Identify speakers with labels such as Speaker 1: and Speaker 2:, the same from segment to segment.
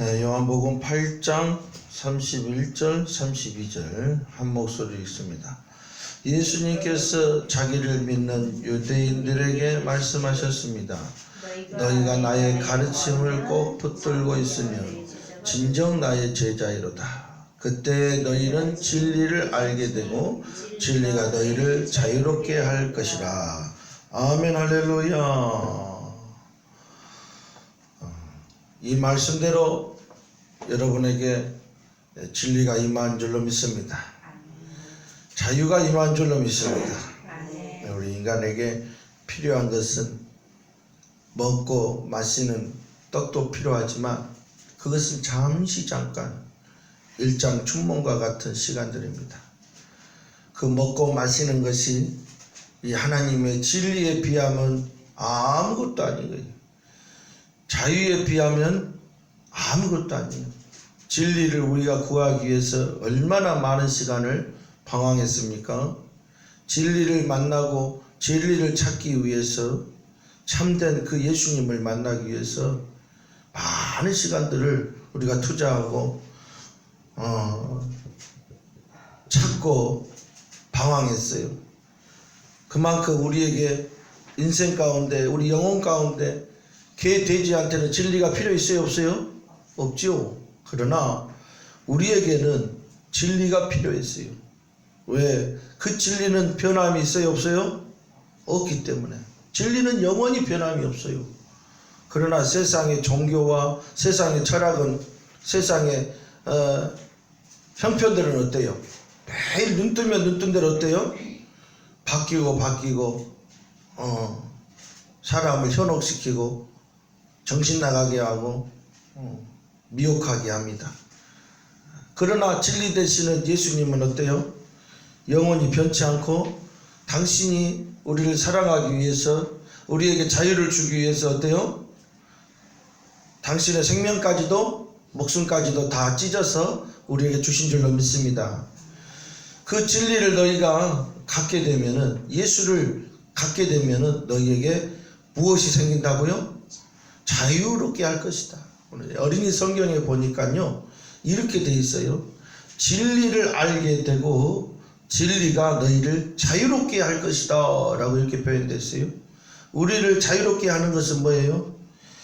Speaker 1: 요한복음 8장 31절 32절 한 목소리 읽습니다. 예수님께서 자기를 믿는 유대인들에게 말씀하셨습니다. 너희가 나의 가르침을 꼭 붙들고 있으면 진정 나의 제자이로다. 그때 너희는 진리를 알게 되고 진리가 너희를 자유롭게 할 것이라. 아멘. 할렐루야. 이 말씀대로 여러분에게 진리가 임한 줄로 믿습니다. 자유가 임한 줄로 믿습니다. 우리 인간에게 필요한 것은 먹고 마시는 떡도 필요하지만 그것은 잠시 잠깐 일장 춘몽과 같은 시간들입니다. 그 먹고 마시는 것이 이 하나님의 진리에 비하면 아무것도 아닌 거예요. 자유에 비하면 아무것도 아니에요. 진리를 우리가 구하기 위해서 얼마나 많은 시간을 방황했습니까? 진리를 만나고 진리를 찾기 위해서 참된 그 예수님을 만나기 위해서 많은 시간들을 우리가 투자하고 찾고 방황했어요. 그만큼 우리에게 인생 가운데 우리 영혼 가운데 개 돼지한테는 진리가 필요 있어요? 없어요? 없죠. 그러나 우리에게는 진리가 필요했어요. 왜? 그 진리는 변함이 있어요? 없어요? 없기 때문에. 진리는 영원히 변함이 없어요. 그러나 세상의 종교와 세상의 철학은 세상의 형편들은 어때요? 매일 눈 뜨면 눈 뜬 대로 어때요? 바뀌고 사람을 현혹시키고 정신 나가게 하고 미혹하게 합니다. 그러나 진리 되시는 예수님은 어때요? 영원히 변치 않고 당신이 우리를 사랑하기 위해서 우리에게 자유를 주기 위해서 어때요? 당신의 생명까지도 목숨까지도 다 찢어서 우리에게 주신 줄로 믿습니다. 그 진리를 너희가 갖게 되면은 예수를 갖게 되면은 너희에게 무엇이 생긴다고요? 자유롭게 할 것이다. 오늘 어린이 성경에 보니까요 이렇게 돼 있어요. 진리를 알게 되고 진리가 너희를 자유롭게 할 것이다 라고 이렇게 표현됐어요. 우리를 자유롭게 하는 것은 뭐예요?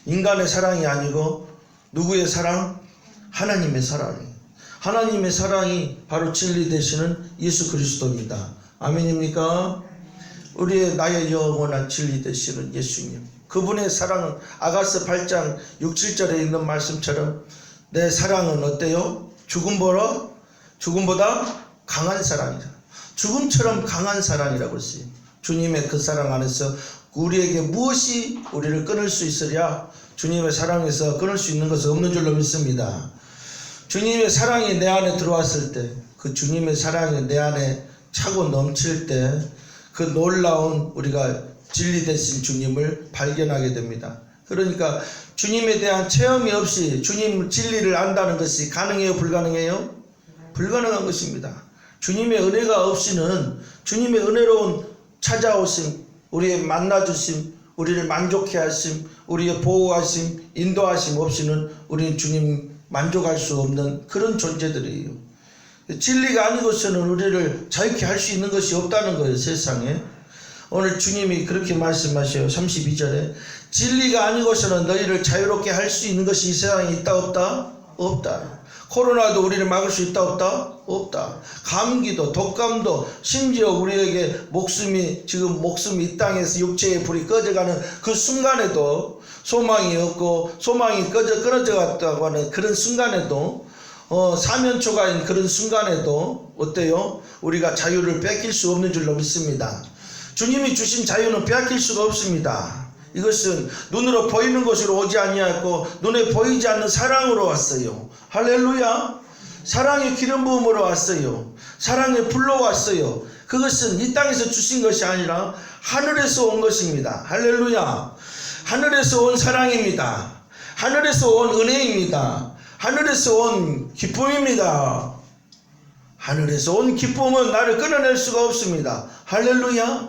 Speaker 1: 인간의 사랑이 아니고 누구의 사랑? 하나님의 사랑이에요. 하나님의 사랑이 바로 진리 되시는 예수 그리스도입니다. 아멘입니까? 우리의 나의 영원한 진리 되시는 예수님, 그분의 사랑은 아가서 8장 6, 7절에 있는 말씀처럼 내 사랑은 어때요? 죽음보다 강한 사랑이다. 죽음처럼 강한 사랑이라고 했어요. 주님의 그 사랑 안에서 우리에게 무엇이 우리를 끊을 수 있으랴? 주님의 사랑에서 끊을 수 있는 것은 없는 줄로 믿습니다. 주님의 사랑이 내 안에 들어왔을 때, 그 주님의 사랑이 내 안에 차고 넘칠 때 그 놀라운 우리가 진리 되신 주님을 발견하게 됩니다. 그러니까 주님에 대한 체험이 없이 주님 진리를 안다는 것이 가능해요? 불가능해요? 불가능한 것입니다. 주님의 은혜가 없이는 주님의 은혜로운 찾아오심, 우리의 만나주심, 우리를 만족해 하심, 우리의 보호하심, 인도하심 없이는 우리는 주님 만족할 수 없는 그런 존재들이에요. 진리가 아니고서는 우리를 자유케 할 수 있는 것이 없다는 거예요, 세상에. 오늘 주님이 그렇게 말씀하셔요. 32절에 진리가 아니고서는 너희를 자유롭게 할 수 있는 것이 이 세상에 있다 없다? 없다. 코로나도 우리를 막을 수 있다 없다? 없다. 감기도 독감도 심지어 우리에게 목숨이 이 땅에서 육체의 불이 꺼져가는 그 순간에도 소망이 없고 소망이 끊어져 갔다고 하는 그런 순간에도 사면초가인 그런 순간에도 어때요? 우리가 자유를 뺏길 수 없는 줄로 믿습니다. 주님이 주신 자유는 빼앗길 수가 없습니다. 이것은 눈으로 보이는 것으로 오지 아니하였고 눈에 보이지 않는 사랑으로 왔어요. 할렐루야. 사랑의 기름 부음으로 왔어요. 사랑의 불로 왔어요. 그것은 이 땅에서 주신 것이 아니라 하늘에서 온 것입니다. 할렐루야. 하늘에서 온 사랑입니다. 하늘에서 온 은혜입니다. 하늘에서 온 기쁨입니다. 하늘에서 온 기쁨은 나를 끊어낼 수가 없습니다. 할렐루야.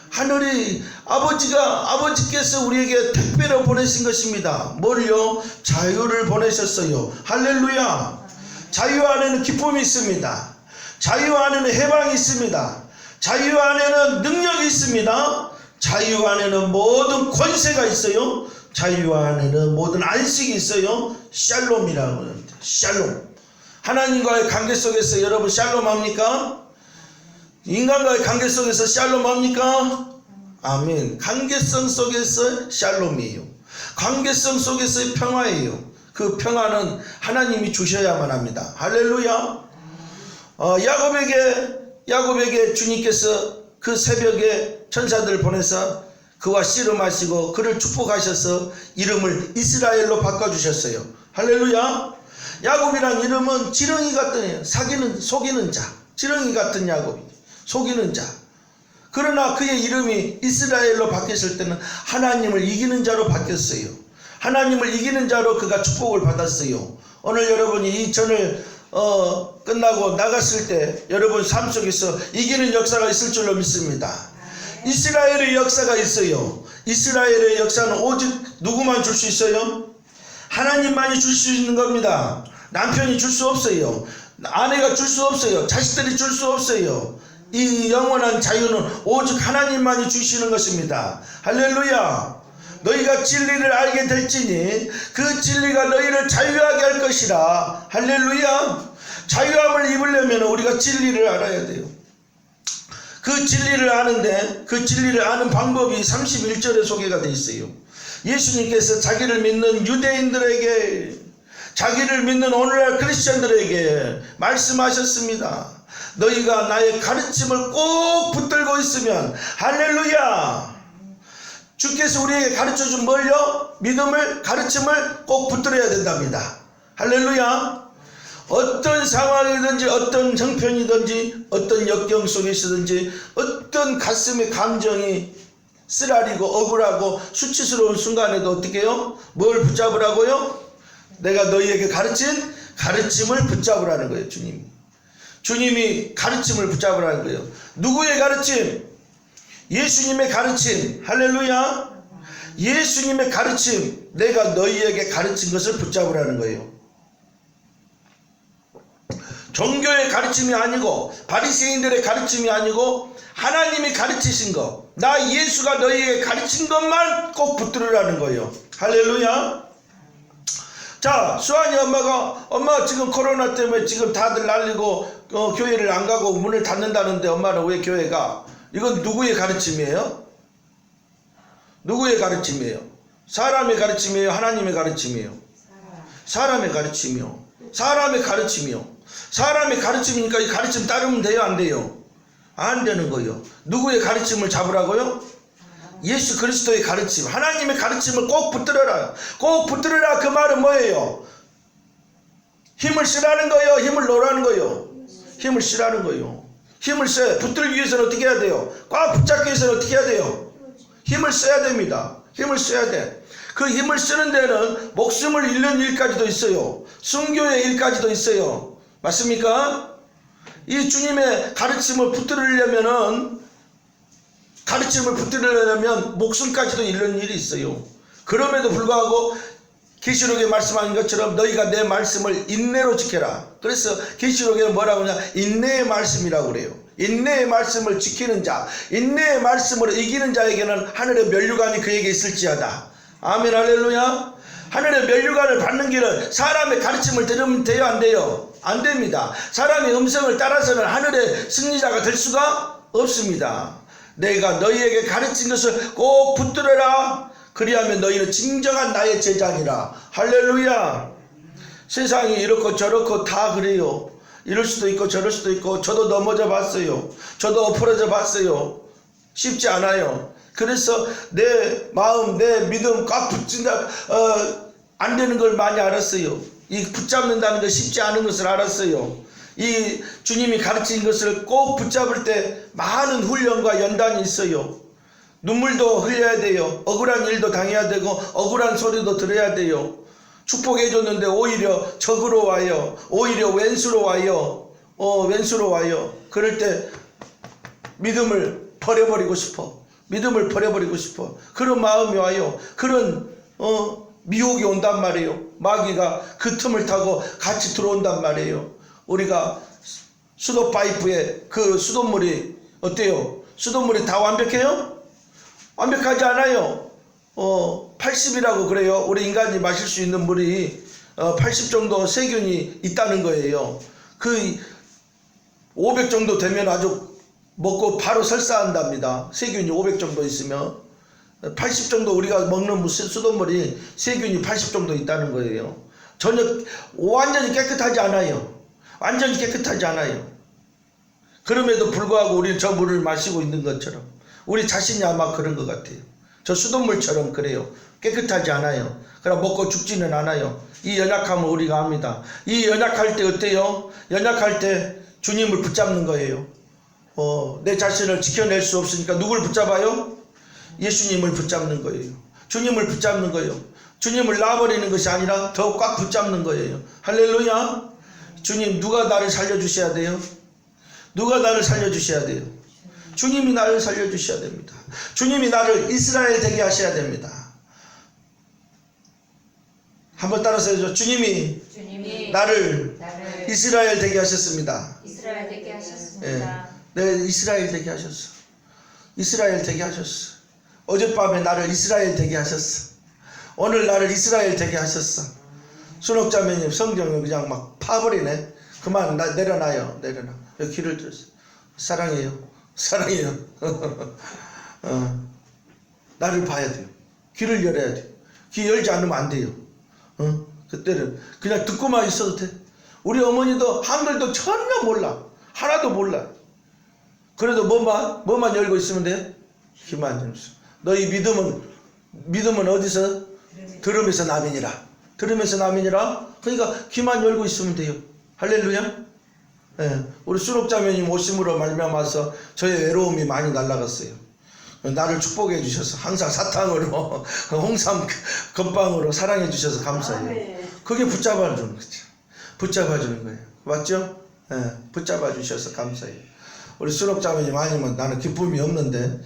Speaker 1: 하늘이 아버지께서 우리에게 택배로 보내신 것입니다. 뭘요? 자유를 보내셨어요. 할렐루야. 자유 안에는 기쁨이 있습니다. 자유 안에는 해방이 있습니다. 자유 안에는 능력이 있습니다. 자유 안에는 모든 권세가 있어요. 자유 안에는 모든 안식이 있어요. 샬롬이라고 합니다. 샬롬. 하나님과의 관계 속에서 여러분 샬롬 합니까? 인간과의 관계 속에서 샬롬 합니까? 아멘. 관계성 속에서 샬롬이에요. 관계성 속에서의 평화예요. 그 평화는 하나님이 주셔야만 합니다. 할렐루야. 야곱에게 주님께서 그 새벽에 천사들을 보내서 그와 씨름하시고 그를 축복하셔서 이름을 이스라엘로 바꿔주셨어요. 할렐루야. 야곱이란 이름은 지렁이 같은, 속이는 자, 지렁이 같은 야곱이, 속이는 자. 그러나 그의 이름이 이스라엘로 바뀌었을 때는 하나님을 이기는 자로 바뀌었어요. 하나님을 이기는 자로 그가 축복을 받았어요. 오늘 여러분이 이 전을 끝나고 나갔을 때 여러분 삶 속에서 이기는 역사가 있을 줄로 믿습니다. 이스라엘의 역사가 있어요. 이스라엘의 역사는 오직 누구만 줄 수 있어요? 하나님만이 줄 수 있는 겁니다. 남편이 줄 수 없어요. 아내가 줄 수 없어요. 자식들이 줄 수 없어요. 이 영원한 자유는 오직 하나님만이 주시는 것입니다. 할렐루야. 너희가 진리를 알게 될지니 그 진리가 너희를 자유하게 할 것이라. 할렐루야. 자유함을 입으려면 우리가 진리를 알아야 돼요. 그 진리를 아는데 그 진리를 아는 방법이 31절에 소개가 되어 있어요. 예수님께서 자기를 믿는 유대인들에게, 자기를 믿는 오늘날 크리스천들에게 말씀하셨습니다. 너희가 나의 가르침을 꼭 붙들고 있으면, 할렐루야. 주께서 우리에게 가르쳐준 뭘요? 믿음을, 가르침을 꼭 붙들어야 된답니다. 할렐루야. 어떤 상황이든지 어떤 형편이든지 어떤 역경 속에서든지 어떤 가슴의 감정이 쓰라리고 억울하고 수치스러운 순간에도 어떻게 해요? 뭘 붙잡으라고요? 내가 너희에게 가르친 가르침을 붙잡으라는 거예요. 주님이 가르침을 붙잡으라는 거예요. 누구의 가르침? 예수님의 가르침. 할렐루야. 예수님의 가르침, 내가 너희에게 가르친 것을 붙잡으라는 거예요. 종교의 가르침이 아니고 바리새인들의 가르침이 아니고 하나님이 가르치신 것, 나 예수가 너희에게 가르친 것만 꼭 붙들으라는 거예요. 할렐루야. 자, 수환이 엄마 지금 코로나 때문에 지금 다들 날리고 교회를 안 가고 문을 닫는다는데 엄마는 왜 교회 가? 이건 누구의 가르침이에요? 누구의 가르침이에요? 사람의 가르침이에요? 하나님의 가르침이에요? 사람의 가르침이요. 사람의 가르침이요. 사람의 가르침이니까 이 가르침 따르면 돼요? 안 돼요? 안 되는 거예요. 누구의 가르침을 잡으라고요? 예수 그리스도의 가르침, 하나님의 가르침을 꼭 붙들어라. 꼭 붙들어라. 그 말은 뭐예요? 힘을 쓰라는 거예요? 힘을 놓으라는 거예요? 힘을 쓰라는 거예요. 힘을 써야, 붙들기 위해서는 어떻게 해야 돼요? 꽉 붙잡기 위해서는 어떻게 해야 돼요? 힘을 써야 됩니다. 힘을 써야 돼. 그 힘을 쓰는 데는 목숨을 잃는 일까지도 있어요. 순교의 일까지도 있어요. 맞습니까? 이 주님의 가르침을 붙들으려면 목숨까지도 잃는 일이 있어요. 그럼에도 불구하고 계시록에 말씀하신 것처럼 너희가 내 말씀을 인내로 지켜라. 그래서 계시록에는 뭐라고 하냐? 인내의 말씀이라고 그래요. 인내의 말씀을 지키는 자, 인내의 말씀으로 이기는 자에게는 하늘의 면류관이 그에게 있을지어다. 아멘. 할렐루야. 하늘의 면류관을 받는 길은 사람의 가르침을 들으면 돼요? 안 돼요? 안 됩니다. 사람의 음성을 따라서는 하늘의 승리자가 될 수가 없습니다. 내가 너희에게 가르친 것을 꼭 붙들어라. 그리하면 너희는 진정한 나의 제자니라. 할렐루야. 세상이 이렇고 저렇고 다 그래요. 이럴 수도 있고 저럴 수도 있고, 저도 넘어져 봤어요. 저도 엎어져 봤어요. 쉽지 않아요. 그래서 내 마음, 내 믿음 꽉 붙인다, 안 되는 걸 많이 알았어요. 이 붙잡는다는 거 쉽지 않은 것을 알았어요. 이 주님이 가르친 것을 꼭 붙잡을 때 많은 훈련과 연단이 있어요. 눈물도 흘려야 돼요. 억울한 일도 당해야 되고 억울한 소리도 들어야 돼요. 축복해 줬는데 오히려 적으로 와요. 오히려 왼수로 와요. 왼수로 와요. 그럴 때 믿음을 버려버리고 싶어. 믿음을 버려버리고 싶어. 그런 마음이 와요. 그런 미혹이 온단 말이에요. 마귀가 그 틈을 타고 같이 들어온단 말이에요. 우리가 수도 파이프에 그 수돗물이 어때요? 수돗물이 다 완벽해요? 완벽하지 않아요. 80이라고 그래요. 우리 인간이 마실 수 있는 물이 80 정도 세균이 있다는 거예요. 그 500 정도 되면 아주 먹고 바로 설사한답니다. 세균이 500 정도 있으면 80 정도 우리가 먹는 수돗물이 세균이 80 정도 있다는 거예요. 전혀 완전히 깨끗하지 않아요. 완전히 깨끗하지 않아요. 그럼에도 불구하고 우리는 저 물을 마시고 있는 것처럼 우리 자신이 아마 그런 것 같아요. 저 수돗물처럼 그래요. 깨끗하지 않아요. 그럼 먹고 죽지는 않아요. 이 연약함을 우리가 압니다. 이 연약할 때 어때요? 연약할 때 주님을 붙잡는 거예요. 내 자신을 지켜낼 수 없으니까 누굴 붙잡아요? 예수님을 붙잡는 거예요. 주님을 붙잡는 거예요. 주님을 놔버리는 것이 아니라 더 꽉 붙잡는 거예요. 할렐루야. 주님, 누가 나를 살려주셔야 돼요? 누가 나를 살려주셔야 돼요? 주님이 나를 살려주셔야 됩니다. 주님이 나를 이스라엘 되게 하셔야 됩니다. 한번 따라서 해줘. 주님이 나를 이스라엘 되게 하셨습니다.
Speaker 2: 이스라엘 되게 하셨습니다.
Speaker 1: 네, 이스라엘 되게 하셨어. 이스라엘 되게 하셨어. 어젯밤에 나를 이스라엘 되게 하셨어. 오늘 나를 이스라엘 되게 하셨어. 순옥자매님 성경을 그냥 막 파버리네. 그만 내려놔요. 내려놔. 여기 귀를 들었어. 사랑해요. 사랑해요. 나를 봐야 돼요. 귀를 열어야 돼요. 귀 열지 않으면 안 돼요. 그때는 그냥 듣고만 있어도 돼. 우리 어머니도 한글도 전혀 몰라. 하나도 몰라. 그래도 뭐만 열고 있으면 돼요? 귀만 열고 있어. 너희 믿음은 어디서? 들음에서 남이니라. 들음에서 남이니라. 그러니까 귀만 열고 있으면 돼요. 할렐루야. 우리 순옥자매님 오심으로 말미암아서 저의 외로움이 많이 날아갔어요. 나를 축복해 주셔서 항상 사탕으로 홍삼 건빵으로 사랑해 주셔서 감사해요. 그게 붙잡아 주는 거죠. 붙잡아 주는 거예요. 맞죠? 붙잡아 주셔서 감사해요. 우리 순옥자매님 아니면 나는 기쁨이 없는데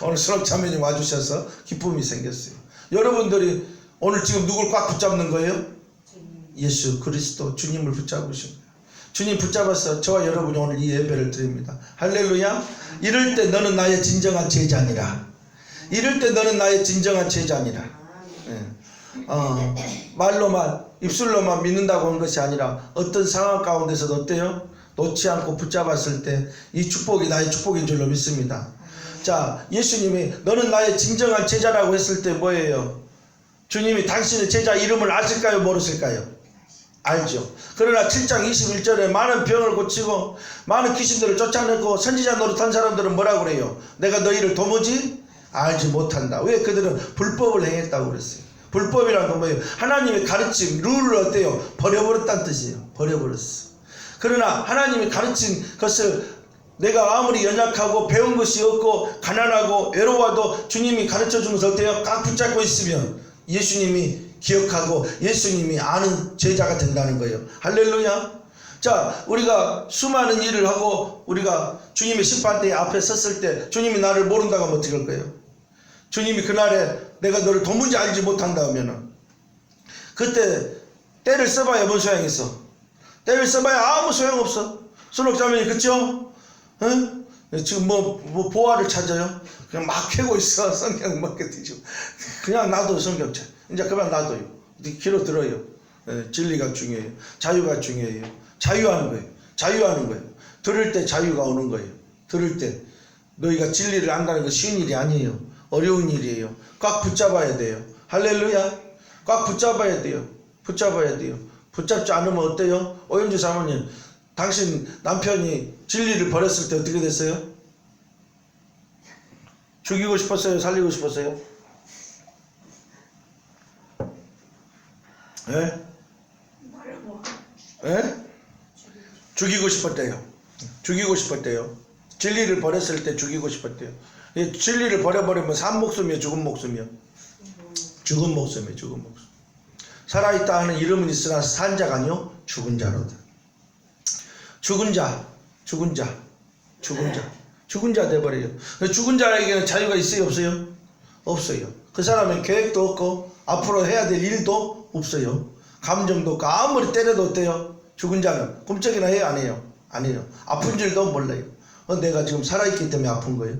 Speaker 1: 오늘 순옥자매님 와주셔서 기쁨이 생겼어요. 여러분들이 오늘 지금 누굴 꽉 붙잡는 거예요? 예수 그리스도 주님을 붙잡으신 거예요. 주님 붙잡아서 저와 여러분이 오늘 이 예배를 드립니다. 할렐루야. 이럴 때 너는 나의 진정한 제자니라. 이럴 때 너는 나의 진정한 제자니라. 말로만 입술로만 믿는다고 하는 것이 아니라 어떤 상황 가운데서도 어때요? 놓지 않고 붙잡았을 때 이 축복이 나의 축복인 줄로 믿습니다. 자, 예수님이 너는 나의 진정한 제자라고 했을 때 뭐예요? 주님이 당신의 제자 이름을 아실까요? 모르실까요? 알죠. 그러나 7장 21절에 많은 병을 고치고 많은 귀신들을 쫓아내고 선지자 노릇한 사람들은 뭐라고 그래요? 내가 너희를 도무지 알지 못한다. 왜? 그들은 불법을 행했다고 그랬어요. 불법이라는 건 뭐예요? 하나님의 가르침, 룰을 어때요? 버려버렸다는 뜻이에요. 버려버렸어. 그러나 하나님이 가르친 것을 내가 아무리 연약하고 배운 것이 없고 가난하고 외로워도 주님이 가르쳐준 것을 어때요? 꽉 붙잡고 있으면 예수님이 기억하고 예수님이 아는 제자가 된다는 거예요. 할렐루야. 자, 우리가 수많은 일을 하고 우리가 주님의 심판대 앞에 섰을 때 주님이 나를 모른다고 하면 어떻게 할 거예요? 주님이 그날에 내가 너를 도무지 알지 못한다 하면은 그때 때를 써봐야 뭔 소용이 있어? 때를 써봐야 아무 소용없어. 순옥자매님 그쵸? 응? 지금 뭐 보화를 찾아요? 그냥 막 캐고 있어. 성경 막 뒤지고 그냥 놔둬. 성경책 이제 그만 놔둬요. 귀로 들어요. 진리가 중요해요. 자유가 중요해요. 자유하는 거예요. 자유하는 거예요. 들을 때 자유가 오는 거예요. 들을 때 너희가 진리를 안다는 거 쉬운 일이 아니에요. 어려운 일이에요. 꽉 붙잡아야 돼요. 할렐루야. 꽉 붙잡아야 돼요. 붙잡아야 돼요. 붙잡지 않으면 어때요? 오영주 사모님, 당신 남편이 진리를 버렸을 때 어떻게 됐어요? 죽이고 싶었어요? 살리고 싶었어요? 예? 예? 죽이고 싶었대요. 죽이고 싶었대요. 진리를 버렸을 때 죽이고 싶었대요. 진리를 버려버리면 산 목숨이에요? 죽은 목숨이요? 죽은 목숨이에요. 죽은 목숨. 살아있다 하는 이름은 있으나 산 자가 아니요 죽은 자로다. 죽은 자, 죽은 자, 죽은 자. 죽은 자 돼버려요. 죽은 자에게는 자유가 있어요, 없어요? 없어요. 그 사람은 계획도 없고 앞으로 해야 될 일도 없어요. 감정도 없고 아무리 때려도 어때요? 죽은 자는 꿈쩍이나 해요, 안 해요? 안 해요. 아픈 줄도 몰라요. 내가 지금 살아있기 때문에 아픈 거예요.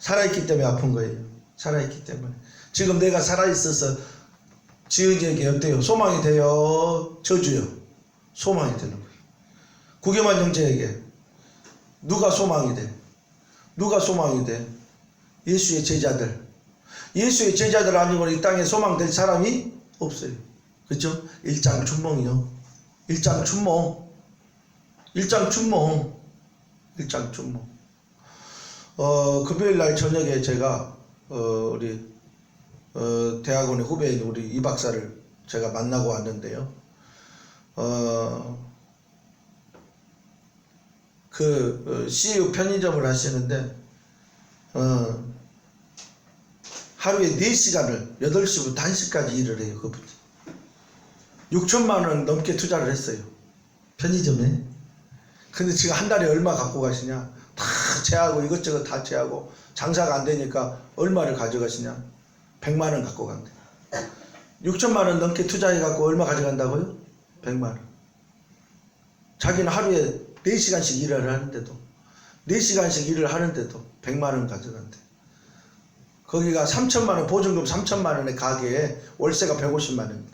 Speaker 1: 살아있기 때문에 아픈 거예요. 살아있기 때문에. 지금 내가 살아있어서 지은이에게 어때요? 소망이 돼요? 저주요? 소망이 되는 거예요. 구겸한 형제에게 누가 소망이 돼? 누가 소망이 돼? 예수의 제자들. 예수의 제자들 아니고는 이 땅에 소망될 사람이 없어요. 그렇죠? 일장춘몽이요. 일장춘몽. 일장춘몽. 일장춘몽. 금요일 날 저녁에 제가 우리 대학원의 후배인 우리 이 박사를 제가 만나고 왔는데요. CU 편의점을 하시는데 하루에 4시간을 8시부터 1시까지 일을 해요. 그분이 6천만 원 넘게 투자를 했어요. 편의점에. 근데 지금 한 달에 얼마 갖고 가시냐? 다 제하고 이것저것 다 제하고 장사가 안 되니까 얼마를 가져가시냐? 100만 원 갖고 간대. 6천만 원 넘게 투자해 갖고 얼마 가져간다고요? 100만 원. 자기는 하루에 4시간씩 일을 하는데도 4시간씩 일을 하는데도 100만 원 가져간대. 거기가 3천만 원, 보증금 3천만 원의 가게에 월세가 150만 원인데.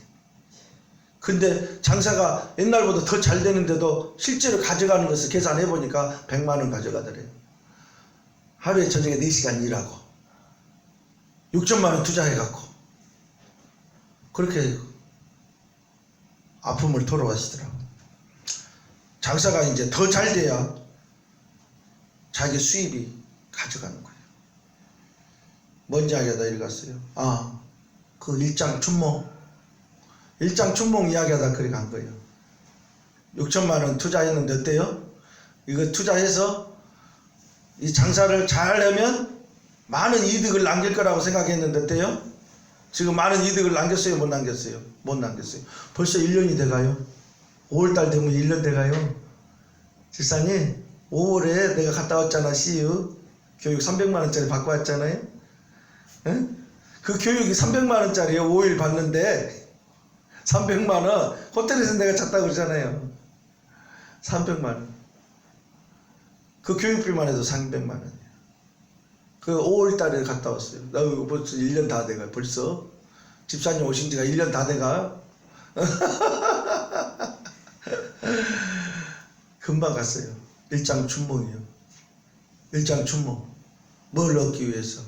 Speaker 1: 근데 장사가 옛날보다 더 잘 되는데도 실제로 가져가는 것을 계산해 보니까 100만 원 가져가더래요. 하루에 저녁에 4시간 일하고 6천만 원 투자해 갖고 그렇게 아픔을 토로하시더라고요. 장사가 이제 더 잘 돼야 자기 수입이 가져가는 거예요. 뭔지 이야기하다 읽었어요. 그 일장춘몽 이야기하다 그리 간 거예요. 6천만 원 투자했는데 어때요? 이거 투자해서 이 장사를 잘 하면 많은 이득을 남길 거라고 생각했는데 어때요? 지금 많은 이득을 남겼어요? 못 남겼어요? 못 남겼어요. 벌써 1년이 돼가요. 5월달 되면 1년 돼가요. 집사님 5월에 내가 갔다 왔잖아. CU 교육 300만 원짜리 받고 왔잖아요. 에? 그 교육이 300만 원짜리예요. 5일 받는데 300만 원 호텔에서 내가 잤다고 그러잖아요. 300만 원. 그 교육비만 해도 300만 원이에요. 그 5월 달에 갔다 왔어요. 나 벌써 1년 다 돼가. 벌써 집사님 오신 지가 1년 다 돼가. 금방 갔어요. 일장춘몽이요. 일장춘몽. 뭘 얻기 위해서?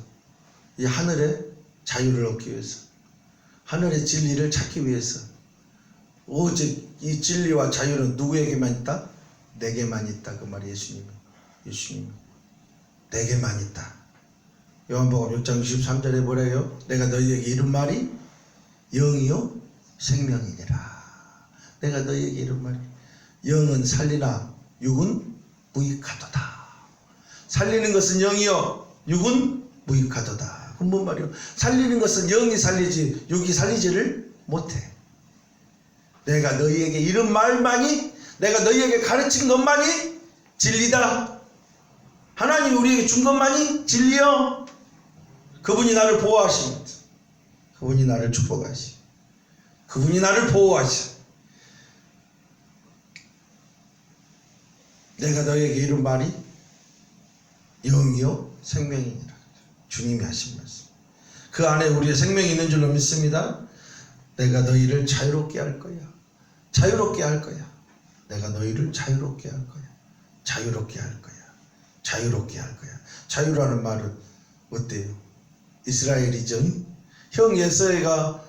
Speaker 1: 이 하늘의 자유를 얻기 위해서. 하늘의 진리를 찾기 위해서. 오직 이 진리와 자유는 누구에게만 있다? 내게만 있다. 그 말이 예수님이. 내게만 있다. 요한복음 6장 23절에 뭐래요? 내가 너희에게 이른 말이 영이요 생명이니라. 내가 너희에게 이른 말이 영은 살리나 육은 무익하도다. 살리는 것은 영이요 육은 무익하도다. 그건 뭔 말이요? 살리는 것은 영이 살리지 육이 살리지를 못해. 내가 너희에게 이른 말만이, 내가 너희에게 가르친 것만이 진리다. 하나님이 우리에게 준 것만이 진리요. 그분이 나를 보호하십니다. 그분이 나를 축복하시. 그분이 나를 보호하시. 내가 너희에게 이른 말이 영이요 생명이니라. 주님이 하신 말씀. 그 안에 우리의 생명이 있는 줄로 믿습니다. 내가 너희를 자유롭게 할 거야. 자유롭게 할 거야. 내가 너희를 자유롭게 할 거야. 자유롭게 할 거야. 자유롭게 할 거야. 자유라는 말은 어때요? 이스라엘이죠. 형 예서이가